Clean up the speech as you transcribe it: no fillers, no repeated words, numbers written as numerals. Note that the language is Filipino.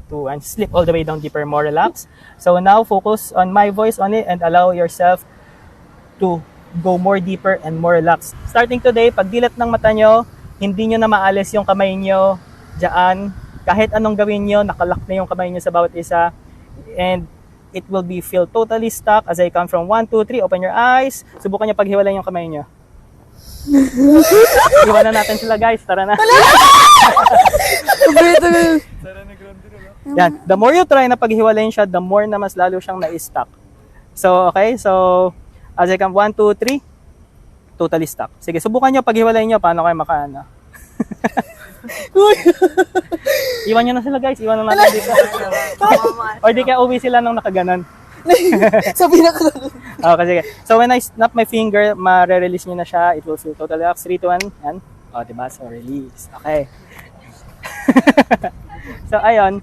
to and slip all the way down deeper, more relaxed. So now focus on my voice on it and allow yourself to go more deeper and more relaxed. Starting today, pag dilat ng mata nyo, hindi nyo na maalis yung kamay nyo dyan. Kahit anong gawin nyo, nakalock na yung kamay nyo sa bawat isa. And it will be feel totally stuck as I count from 1, 2, 3. Open your eyes. Subukan nyo paghiwalay yung kamay nyo. Iwanan natin sila, guys. Tara na. Yan. The more you try na paghiwalayin siya, the more na mas lalo siyang na-stuck. So, okay. So, as I count 1, 2, 3, totally stuck. Sige, subukan nyo paghiwalayin nyo. Paano kayo makaano? Iwan nyo na sila, guys. Iwan na natin dito. Or di kaya uwi sila nung nakaganon. Sabi na ko. Okay, sige. So, when I snap my finger, ma-release nyo na siya. It will feel totally relaxed. 3, 2, 1. Yan. O, diba? So, release. Okay. So, ayun.